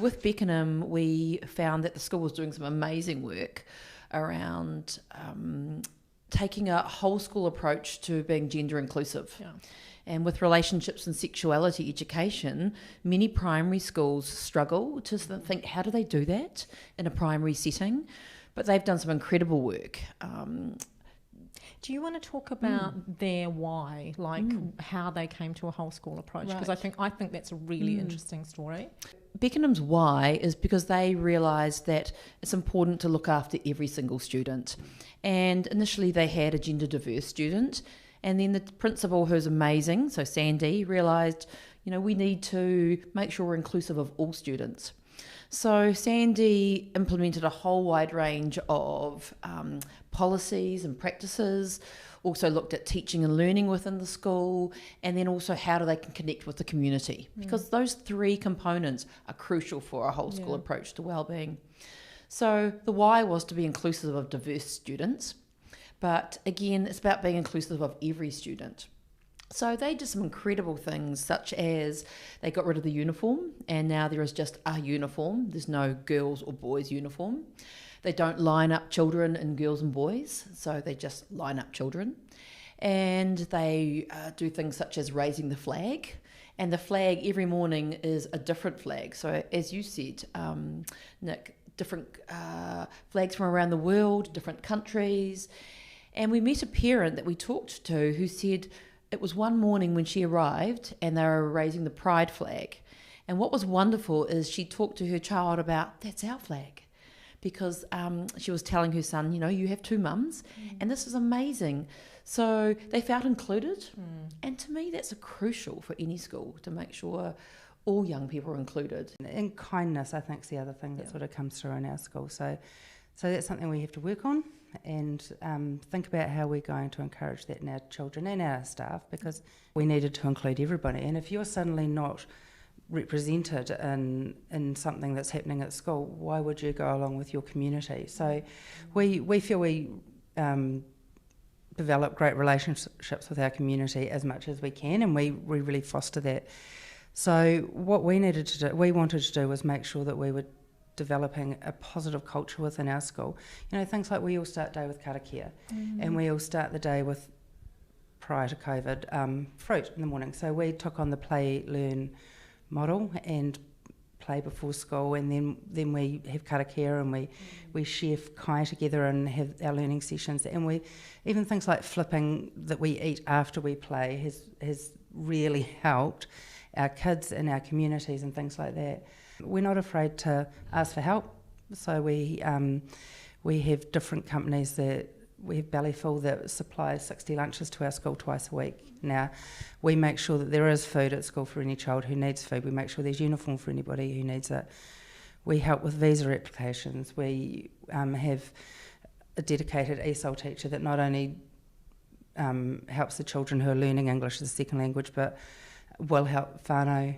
So with Beckenham, we found that the school was doing some amazing work around taking a whole school approach to being gender inclusive. Yeah. And with relationships and sexuality education, many primary schools struggle to think, how do they do that in a primary setting? But they've done some incredible work. Do you want to talk about their why, like how they came to a whole school approach? Because Right. I think that's a really interesting story. Beckenham's why is because they realised that it's important to look after every single student. And initially they had a gender diverse student, and then the principal, who's amazing, so Sandy, realised, we need to make sure we're inclusive of all students. So Sandy implemented a whole wide range of policies and practices, also looked at teaching and learning within the school, and then also how do they can connect with the community, because those three components are crucial for a whole school approach to wellbeing. So the why was to be inclusive of diverse students, but again, it's about being inclusive of every student. So they did some incredible things, such as they got rid of the uniform, and now there is just a uniform. There's no girls or boys uniform. They don't line up children in girls and boys, so they just line up children. And they do things such as raising the flag. And the flag every morning is a different flag. So as you said, Nick, different flags from around the world, different countries. And we met a parent that we talked to who said it was one morning when she arrived and they were raising the pride flag. And what was wonderful is she talked to her child about, that's our flag. Because she was telling her son, you have two mums, and this is amazing. So they felt included. And to me, that's crucial for any school, to make sure all young people are included. And kindness, I think, is the other thing that sort of comes through in our school. So that's something we have to work on, and think about how we're going to encourage that in our children and our staff, because we needed to include everybody. And if you're suddenly not represented in something that's happening at school, why would you go along with your community? So we feel we develop great relationships with our community as much as we can, and we really foster that. So what we wanted to do was make sure that we were developing a positive culture within our school. Things like we all start day with karakia, and we all start the day with, prior to COVID, fruit in the morning. So we took on the play learn model and play before school, and then we have karakia, and we share kai together and have our learning sessions. And we even things like flipping that we eat after we play has really helped our kids and our communities and things like that. We're not afraid to ask for help. So we have different companies that we have Bellyful that supplies 60 lunches to our school twice a week. Now, we make sure that there is food at school for any child who needs food. We make sure there's uniform for anybody who needs it. We help with visa applications. We have a dedicated ESOL teacher that not only helps the children who are learning English as a second language, but will help whānau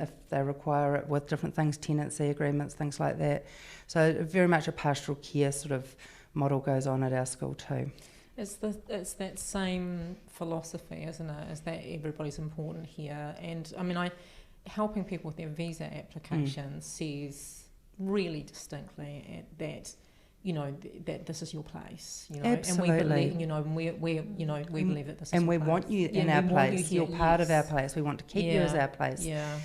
if they require it with different things, tenancy agreements, things like that. So very much a pastoral care sort of model goes on at our school too. It's that same philosophy, isn't it? Is that everybody's important here, and helping people with their visa applications says really distinctly that that this is your place, Absolutely. and we believe, we believe that this is and your we place. want you in our place. You're part of our place. We want to keep you as our place. Yeah.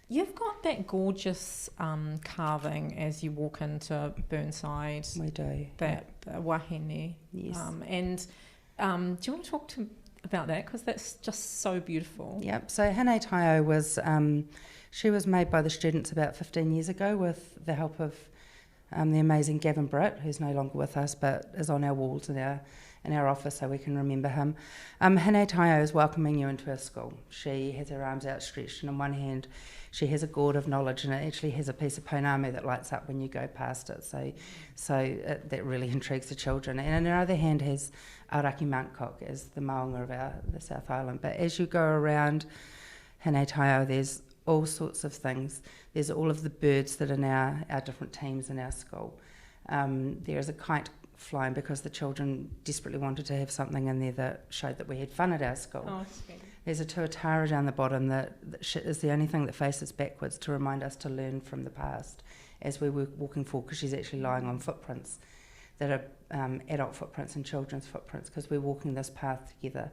You've got that gorgeous carving as you walk into Burnside. We do. That wahine. Yes. Do you want to talk about that? Because that's just so beautiful. Yep. So Hane Taio was, she was made by the students about 15 years ago with the help of the amazing Gavin Britt, who's no longer with us but is on our walls in our office so we can remember him. Hane Taio is welcoming you into our school. She has her arms outstretched, and on one hand she has a gourd of knowledge, and it actually has a piece of pounamu that lights up when you go past it, that really intrigues the children. And on the other hand has Araki Mountcock as the maunga of the South Island. But as you go around Hane Taio, there's all sorts of things. There's all of the birds that are now our different teams in our school. There is a kite flying because the children desperately wanted to have something in there that showed that we had fun at our school. Oh, sweet. There's a tuatara down the bottom that is the only thing that faces backwards to remind us to learn from the past as we were walking forward, because she's actually lying on footprints that are adult footprints and children's footprints, because we're walking this path together.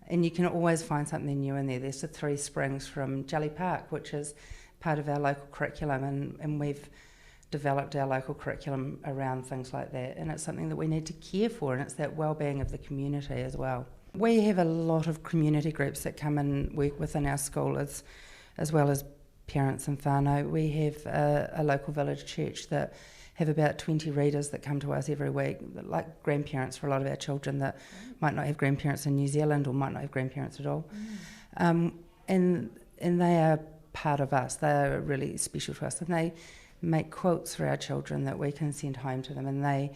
And you can always find something new in there. There's the 3 springs from Jelly Park, which is part of our local curriculum, and we've developed our local curriculum around things like that, and it's something that we need to care for, and it's that well-being of the community as well. We have a lot of community groups that come and work within our school as well as parents and whānau. We have a local village church that have about 20 readers that come to us every week, like grandparents for a lot of our children that might not have grandparents in New Zealand or might not have grandparents at all. And they are part of us. They are really special to us, and they make quilts for our children that we can send home to them, and they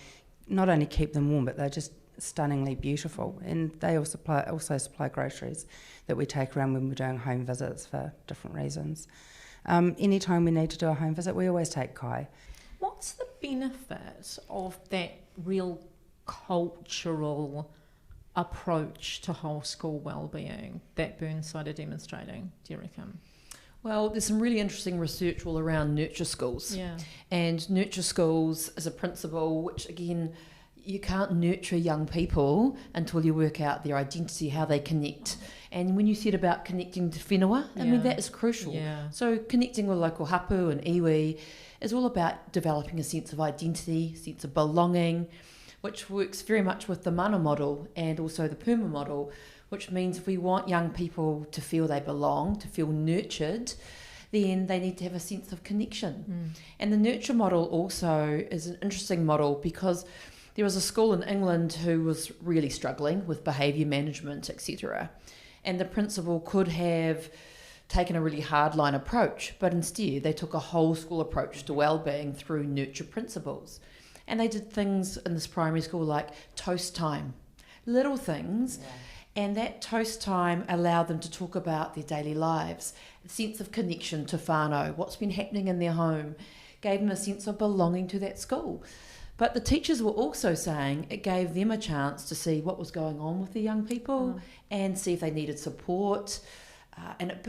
not only keep them warm, but they're just stunningly beautiful. And they also supply groceries that we take around when we're doing home visits for different reasons. Anytime we need to do a home visit, we always take kai. What's the benefit of that real cultural approach to whole school wellbeing that Burnside are demonstrating, do you reckon? Well, there's some really interesting research all around nurture schools. Yeah. And nurture schools is a principle which, again, you can't nurture young people until you work out their identity, how they connect. And when you said about connecting to whenua, I mean, that is crucial. Yeah. So connecting with local hapu and iwi is all about developing a sense of identity, sense of belonging, which works very much with the mana model and also the puma model, which means if we want young people to feel they belong, to feel nurtured, then they need to have a sense of connection. And the nurture model also is an interesting model because there was a school in England who was really struggling with behaviour management, etc. And the principal could have taken a really hardline approach, but instead they took a whole school approach to wellbeing through nurture principles. And they did things in this primary school like toast time, little things. Yeah. And that toast time allowed them to talk about their daily lives, a sense of connection to whānau, what's been happening in their home, gave them a sense of belonging to that school. But the teachers were also saying it gave them a chance to see what was going on with the young people and see if they needed support. And it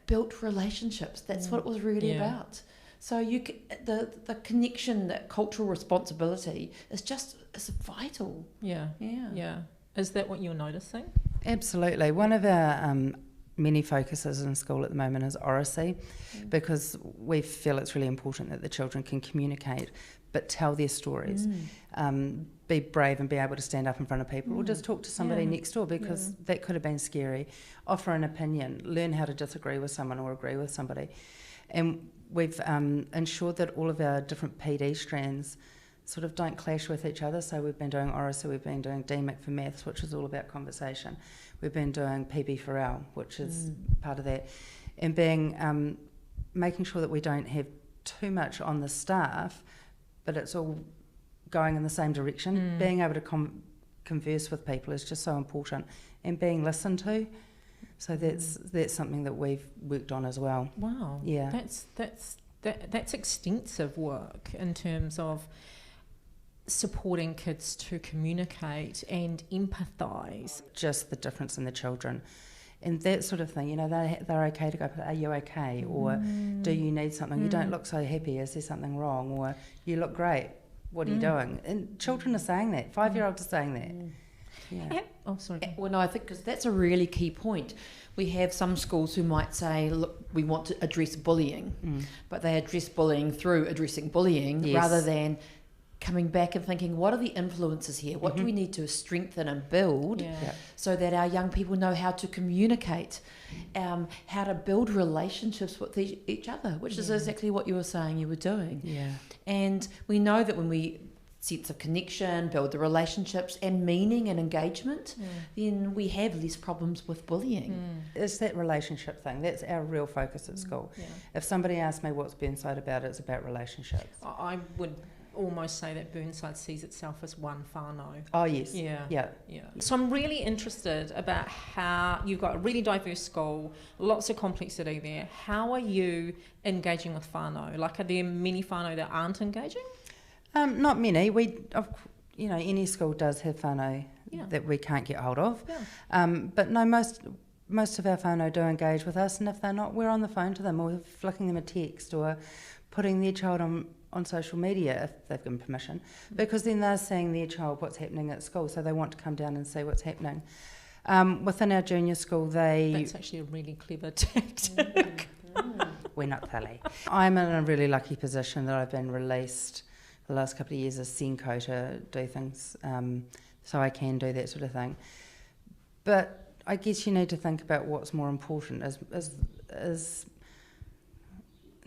built relationships. That's what it was really about. So the connection, that cultural responsibility is vital. Yeah. Is that what you're noticing? Absolutely. One of our many focuses in school at the moment is oracy, because we feel it's really important that the children can communicate but tell their stories, be brave and be able to stand up in front of people, or just talk to somebody next door, because that could have been scary. Offer an opinion, learn how to disagree with someone or agree with somebody. And we've ensured that all of our different PD strands sort of don't clash with each other. So we've been doing oracy, we've been doing DMIC for maths, which is all about conversation. We've been doing PB for L, which is part of that. And being making sure that we don't have too much on the staff, but it's all going in the same direction. Being able to converse with people is just so important, and being listened to. So that's something that we've worked on as well. Wow. Yeah. That's extensive work in terms of supporting kids to communicate and empathise. Just the difference in the children. And that sort of thing, they're okay to go, are you okay? Or do you need something? You don't look so happy, is there something wrong? Or you look great, what are you doing? And children are saying that, 5-year-olds are saying that. Yeah. Oh, sorry. Well, no, I think because that's a really key point. We have some schools who might say, look, we want to address bullying, but they address bullying through addressing bullying rather than coming back and thinking, what are the influences here? What do we need to strengthen and build so that our young people know how to communicate, how to build relationships with each other, which is exactly what you were saying you were doing. Yeah. And we know that when we sense of connection, build the relationships and meaning and engagement, then we have less problems with bullying. It's that relationship thing. That's our real focus at school. Yeah. If somebody asks me what's Burnside about, it's about relationships. I would almost say that Burnside sees itself as one whānau. Oh, yes. Yeah. So I'm really interested about how you've got a really diverse school, lots of complexity there. How are you engaging with whānau? Like, are there many whānau that aren't engaging? Not many. Any school does have whānau that we can't get hold of. Yeah. But no, most of our whānau do engage with us, and if they're not, we're on the phone to them, or flicking them a text, or putting their child on social media if they've given permission, because then they're seeing their child what's happening at school, so they want to come down and see what's happening. Within our junior school, That's actually a really clever tactic. We're not Thali. I'm in a really lucky position that I've been released the last couple of years as Senko to do things, so I can do that sort of thing. But I guess you need to think about what's more important is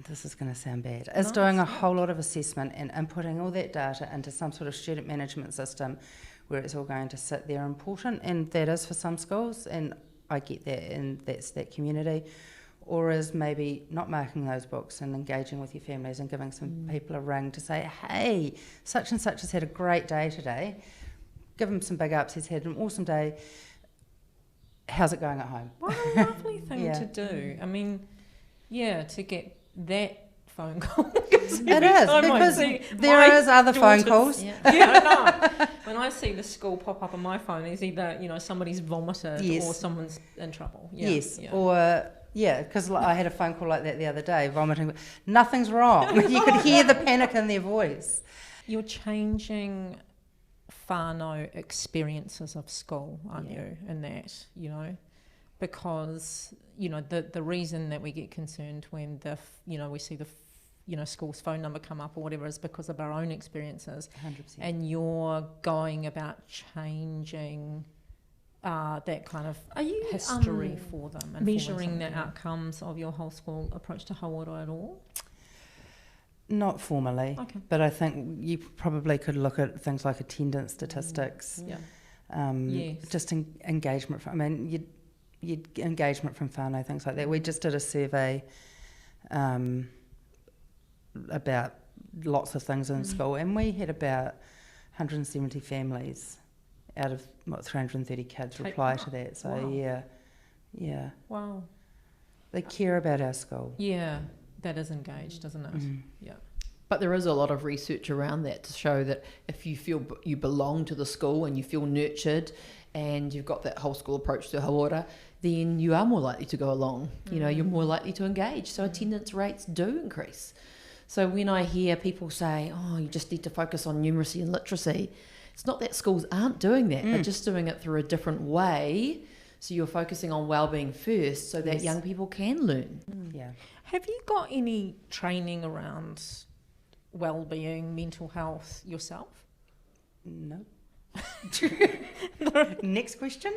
this is going to sound bad, is doing a whole lot of assessment and putting all that data into some sort of student management system where it's all going to sit there important, and that is for some schools, and I get that, and that's that community. Or is maybe not marking those books and engaging with your families and giving some people a ring to say, hey, such and such has had a great day today. Give him some big ups, he's had an awesome day. How's it going at home? What a lovely thing to do. I mean, to get that phone call. It is, because there is other phone calls. Yeah, I know. When I see the school pop up on my phone, there's either, somebody's vomited or someone's in trouble. Because I had a phone call like that the other day, vomiting. Nothing's wrong. You could hear the panic in their voice. You're changing whānau experiences of school, aren't you, in that, because, the reason that we get concerned when we see the school's phone number come up or whatever is because of our own experiences. 100%. And you're going about changing that kind of history for them and measuring the outcomes of your whole school approach to hauora at all? Not formally, but I think you probably could look at things like attendance statistics, just engagement. You'd engagement from whānau, things like that. We just did a survey about lots of things in school, and we had about 170 families out of 330 kids reply to that. So wow, they care about our school. That is engaged, isn't it? But there is a lot of research around that to show that if you feel you belong to the school and you feel nurtured and you've got that whole school approach to hauora, then you are more likely to go along. You're more likely to engage. So attendance rates do increase. So when I hear people say, oh, you just need to focus on numeracy and literacy, it's not that schools aren't doing that. They're just doing it through a different way. So you're focusing on wellbeing first so that young people can learn. Have you got any training around wellbeing, mental health yourself? No. Next question.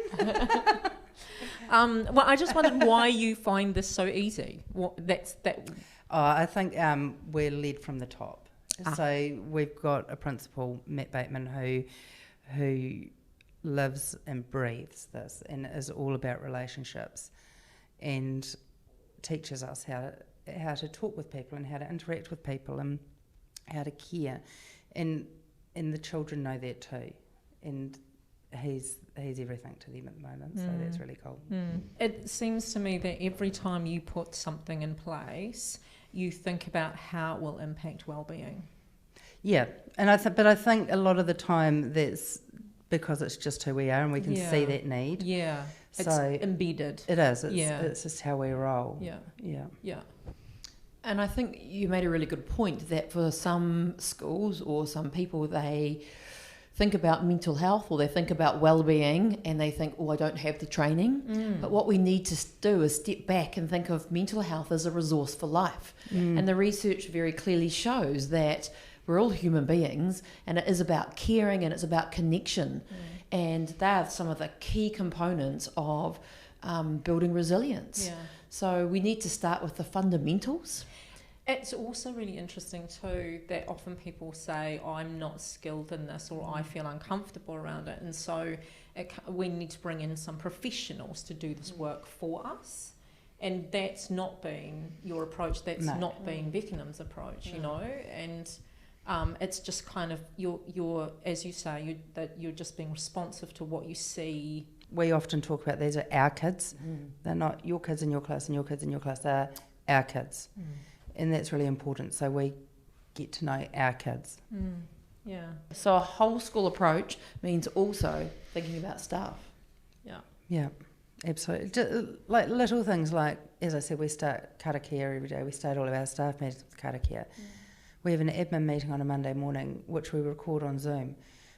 Well, I just wondered why you find this so easy. I think we're led from the top. So we've got a principal, Matt Bateman, who lives and breathes this and is all about relationships and teaches us how to talk with people and how to interact with people and how to care. And the children know that too. And he's everything to them at the moment, so that's really cool. It seems to me that every time you put something in place, you think about how it will impact wellbeing. Yeah, and I think a lot of the time that's because it's just who we are and we can see that need. Yeah, so it's embedded. It is. It's just how we roll. Yeah. And I think you made a really good point that for some schools or some people, they think about mental health or they think about well-being and they think, I don't have the training. But what we need to do is step back and think of mental health as a resource for life. And the research very clearly shows that we're all human beings and it is about caring and it's about connection. And they are some of the key components of building resilience. So we need to start with the fundamentals. It's also really interesting too that often people say, I'm not skilled in this or I feel uncomfortable around it, and so we need to bring in some professionals to do this work for us. And that's not been your approach, that's not been Beckenham's approach, and it's just kind of you're as you say, that you're just being responsive to what you see. We often talk about these are our kids. They're not your kids in your class and your kids in your class, they're our kids. And that's really important, so we get to know our kids. So a whole school approach means also thinking about staff. Yeah. Absolutely. Like little things like, as I said, we start karakia every day. We start all of our staff meetings with karakia. We have an admin meeting on a Monday morning, which we record on Zoom.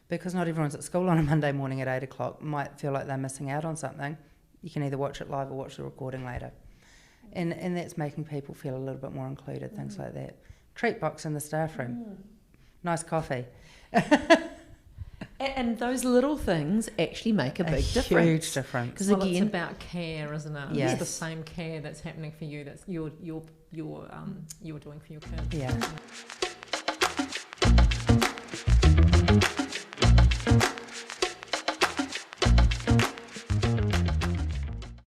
Because not everyone's at school on a Monday morning at 8 o'clock, might feel like they're missing out on something. You can either watch it live or watch the recording later. And that's making people feel a little bit more included, things like that. Treat box in the staff room. Nice coffee. And those little things actually make a big difference. Huge difference. Because Well, again, it's about care, isn't it? Yes. It's the same care that's happening for you that's you're doing for your kids. Yeah.